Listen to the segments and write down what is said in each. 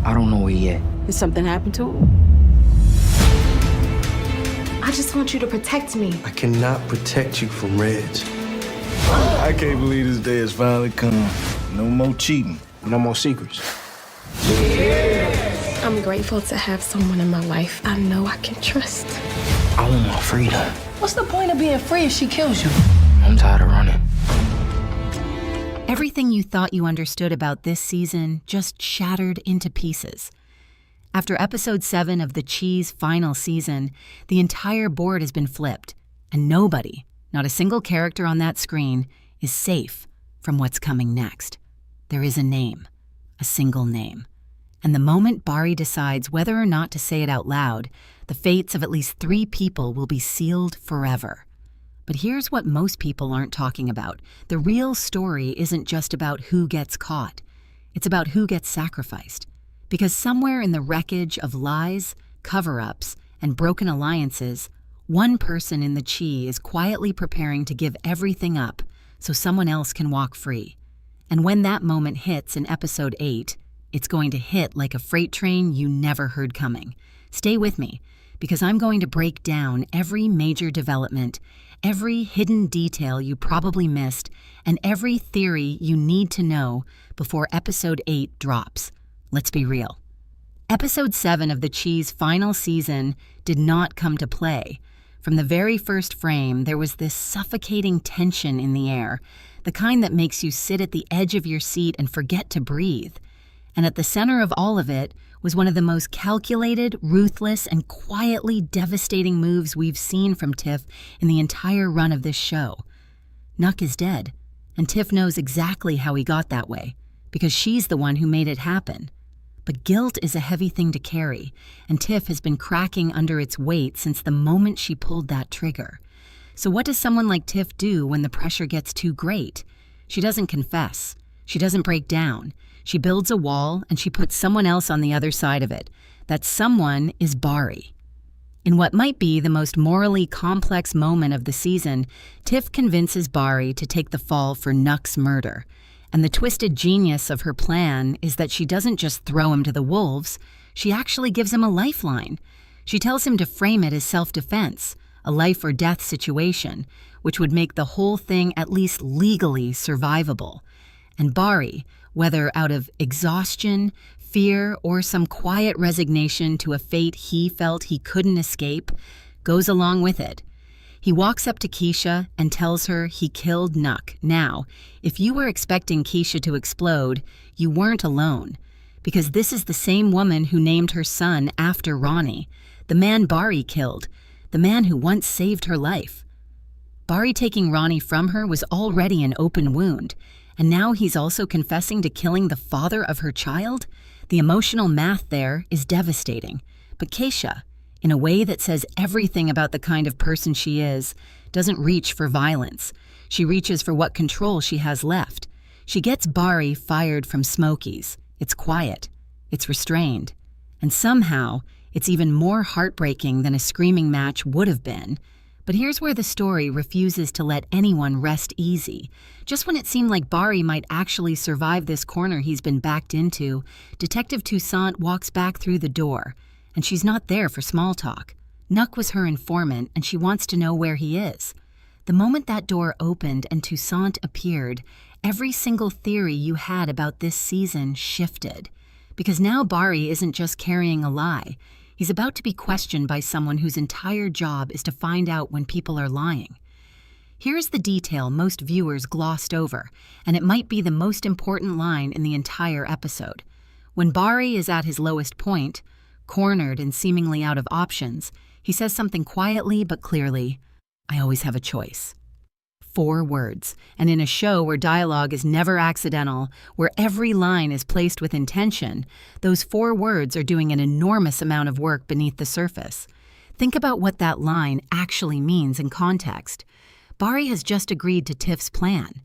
I don't know it yet. Did something happen to him? I just want you to protect me. I cannot protect you from Reg. I can't believe this day has finally come. No more cheating. No more secrets. I'm grateful to have someone in my life I know I can trust. I want my freedom. What's the point of being free if she kills you? I'm tired of running. Everything you thought you understood about this season just shattered into pieces. After episode 7 of the Cheese final season, the entire board has been flipped, and nobody, not a single character on that screen, is safe from what's coming next. There is a name, a single name. And the moment Bari decides whether or not to say it out loud, the fates of at least 3 people will be sealed forever. But here's what most people aren't talking about. The real story isn't just about who gets caught. It's about who gets sacrificed. Because somewhere in the wreckage of lies, cover-ups, and broken alliances, one person in the Chi is quietly preparing to give everything up so someone else can walk free. And when that moment hits in episode 8, it's going to hit like a freight train you never heard coming. Stay with me, because I'm going to break down every major development, every hidden detail you probably missed, and every theory you need to know before episode 8 drops. Let's be real. Episode 7 of the Chi's final season did not come to play. From the very first frame, there was this suffocating tension in the air, the kind that makes you sit at the edge of your seat and forget to breathe. And at the center of all of it was one of the most calculated, ruthless, and quietly devastating moves we've seen from Tiff in the entire run of this show. Nuck is dead, and Tiff knows exactly how he got that way, because she's the one who made it happen. But guilt is a heavy thing to carry, and Tiff has been cracking under its weight since the moment she pulled that trigger. So what does someone like Tiff do when the pressure gets too great? She doesn't confess. She doesn't break down. She builds a wall, and she puts someone else on the other side of it. That someone is Bari. In what might be the most morally complex moment of the season, Tiff convinces Bari to take the fall for Nuck's murder. And the twisted genius of her plan is that she doesn't just throw him to the wolves, she actually gives him a lifeline. She tells him to frame it as self-defense, a life or death situation, which would make the whole thing at least legally survivable. And Bari, whether out of exhaustion, fear, or some quiet resignation to a fate he felt he couldn't escape, goes along with it. He walks up to Kesha and tells her he killed Nuck. Now, if you were expecting Kesha to explode, you weren't alone, because this is the same woman who named her son after Ronnie, the man Bari killed, the man who once saved her life. Bari taking Ronnie from her was already an open wound, and now he's also confessing to killing the father of her child? The emotional math there is devastating. But Kesha, in a way that says everything about the kind of person she is, doesn't reach for violence. She reaches for what control she has left. She gets Bari fired from Smokies. It's quiet. It's restrained. And somehow, it's even more heartbreaking than a screaming match would have been. But here's where the story refuses to let anyone rest easy. Just when it seemed like Bari might actually survive this corner he's been backed into, Detective Tusant walks back through the door, and she's not there for small talk. Nuck was her informant, and she wants to know where he is. The moment that door opened and Tusant appeared, every single theory you had about this season shifted. Because now Bari isn't just carrying a lie. He's about to be questioned by someone whose entire job is to find out when people are lying. Here's the detail most viewers glossed over, and it might be the most important line in the entire episode. When Bari is at his lowest point, cornered and seemingly out of options, he says something quietly but clearly, "I always have a choice." 4 words, and in a show where dialogue is never accidental, where every line is placed with intention, those 4 words are doing an enormous amount of work beneath the surface. Think about what that line actually means in context. Bari has just agreed to Tiff's plan.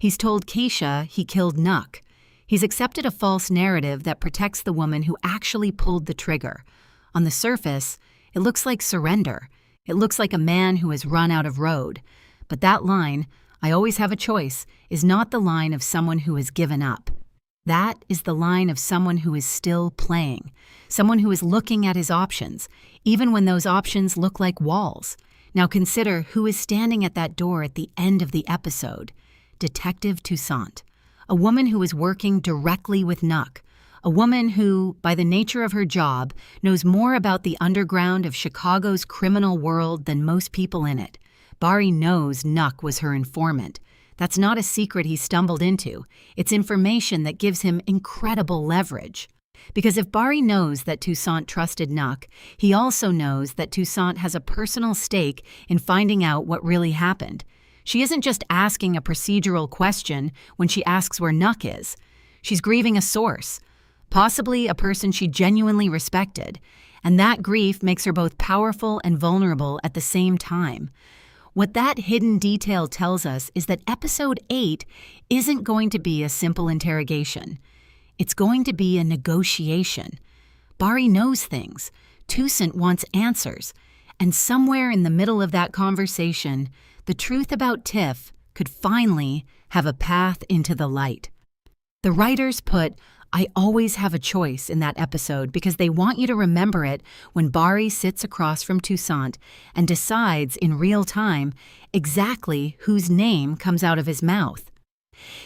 He's told Kesha he killed Nuck. He's accepted a false narrative that protects the woman who actually pulled the trigger. On the surface, it looks like surrender. It looks like a man who has run out of road. But that line, "I always have a choice," is not the line of someone who has given up. That is the line of someone who is still playing, someone who is looking at his options, even when those options look like walls. Now consider who is standing at that door at the end of the episode. Detective Tusant, a woman who is working directly with Nuck, a woman who, by the nature of her job, knows more about the underground of Chicago's criminal world than most people in it. Bari knows Nuck was her informant. That's not a secret he stumbled into. It's information that gives him incredible leverage. Because if Bari knows that Tusant trusted Nuck, he also knows that Tusant has a personal stake in finding out what really happened. She isn't just asking a procedural question when she asks where Nuck is. She's grieving a source, possibly a person she genuinely respected, and that grief makes her both powerful and vulnerable at the same time. What that hidden detail tells us is that episode 8 isn't going to be a simple interrogation. It's going to be a negotiation. Bari knows things. Tusant wants answers. And somewhere in the middle of that conversation, the truth about Tiff could finally have a path into the light. The writers put, "I always have a choice" in that episode because they want you to remember it when Bari sits across from Tusant and decides in real time exactly whose name comes out of his mouth.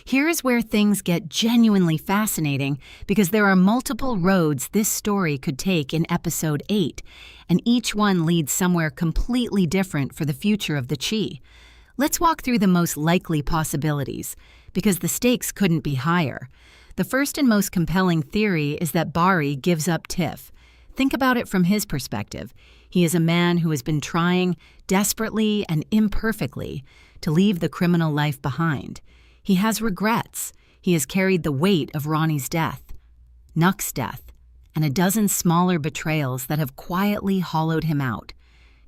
Here is where things get genuinely fascinating because there are multiple roads this story could take in episode 8, and each one leads somewhere completely different for the future of the Chi. Let's walk through the most likely possibilities, because the stakes couldn't be higher. The first and most compelling theory is that Bari gives up Tiff. Think about it from his perspective. He is a man who has been trying, desperately and imperfectly, to leave the criminal life behind. He has regrets. He has carried the weight of Ronnie's death, Nuck's death, and a dozen smaller betrayals that have quietly hollowed him out.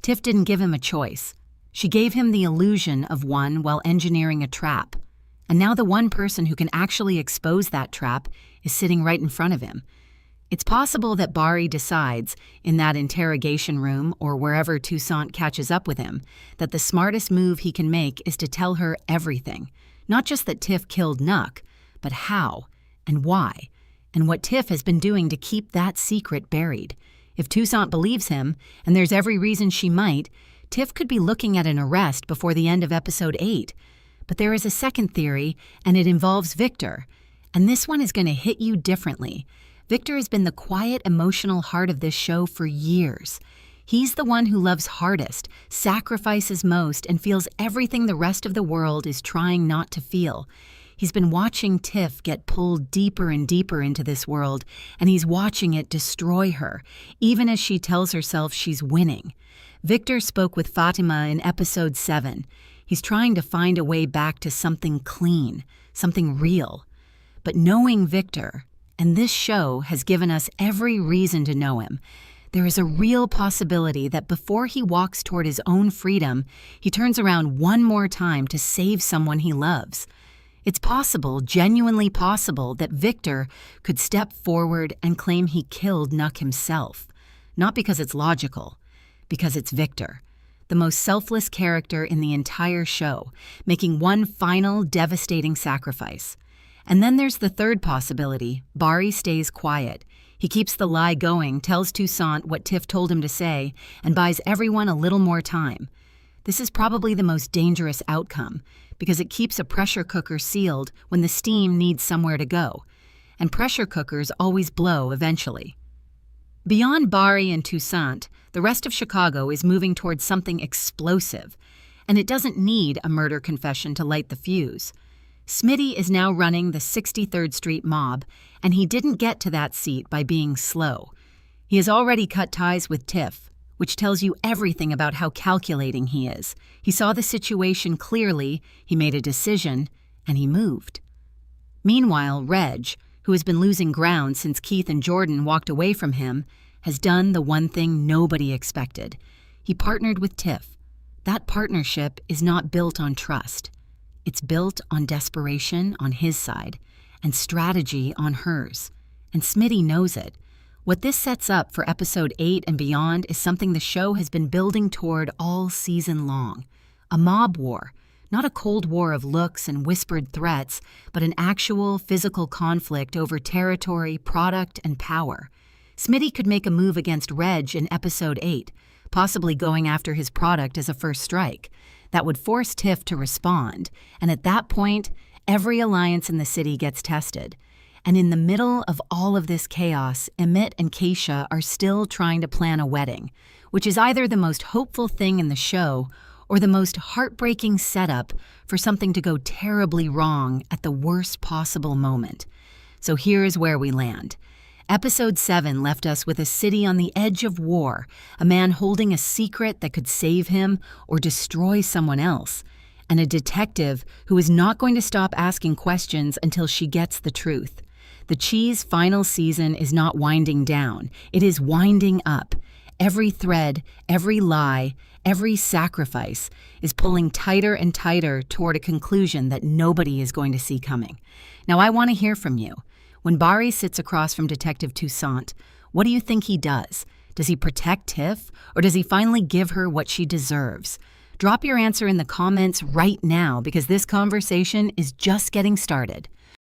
Tiff didn't give him a choice. She gave him the illusion of one while engineering a trap. And now the one person who can actually expose that trap is sitting right in front of him. It's possible that Bari decides, in that interrogation room or wherever Tusant catches up with him, that the smartest move he can make is to tell her everything. Not just that Tiff killed Nuck, but how and why, and what Tiff has been doing to keep that secret buried. If Tusant believes him, and there's every reason she might, Tiff could be looking at an arrest before the end of episode 8. But there is a second theory, and it involves Victor. And this one is going to hit you differently. Victor has been the quiet, emotional heart of this show for years. He's the one who loves hardest, sacrifices most, and feels everything the rest of the world is trying not to feel. He's been watching Tiff get pulled deeper and deeper into this world, and he's watching it destroy her, even as she tells herself she's winning. Victor spoke with Fatima in episode 7. He's trying to find a way back to something clean, something real. But knowing Victor, and this show has given us every reason to know him, there is a real possibility that before he walks toward his own freedom, he turns around one more time to save someone he loves. It's possible, genuinely possible, that Victor could step forward and claim he killed Nuck himself. Not because it's logical, because it's Victor, the most selfless character in the entire show, making one final devastating sacrifice. And then there's the third possibility. Bari stays quiet. He keeps the lie going, tells Tusant what Tiff told him to say, and buys everyone a little more time. This is probably the most dangerous outcome, because it keeps a pressure cooker sealed when the steam needs somewhere to go. And pressure cookers always blow eventually. Beyond Bari and Tusant, the rest of Chicago is moving towards something explosive, and it doesn't need a murder confession to light the fuse. Smitty is now running the 63rd Street mob, and he didn't get to that seat by being slow. He has already cut ties with Tiff, which tells you everything about how calculating he is. He saw the situation clearly, he made a decision, and he moved. Meanwhile, Reg, who has been losing ground since Keith and Jordan walked away from him, has done the one thing nobody expected. He partnered with Tiff. That partnership is not built on trust. It's built on desperation on his side and strategy on hers. And Smitty knows it. What this sets up for episode 8 and beyond is something the show has been building toward all season long. A mob war, Not a cold war of looks and whispered threats, but an actual physical conflict over territory, product, and power. Smitty could make a move against Reg in episode 8, possibly going after his product as a first strike. That would force Tiff to respond, and at that point, every alliance in the city gets tested. And in the middle of all of this chaos, Emit and Kesha are still trying to plan a wedding, which is either the most hopeful thing in the show or the most heartbreaking setup for something to go terribly wrong at the worst possible moment. So here's where we land. Episode 7 left us with a city on the edge of war, a man holding a secret that could save him or destroy someone else, and a detective who is not going to stop asking questions until she gets the truth. The Cheese final season is not winding down, it is winding up. Every thread, every lie, every sacrifice is pulling tighter and tighter toward a conclusion that nobody is going to see coming. Now, I want to hear from you. When Bari sits across from Detective Tusant, what do you think he does? Does he protect Tiff, or does he finally give her what she deserves? Drop your answer in the comments right now, because this conversation is just getting started.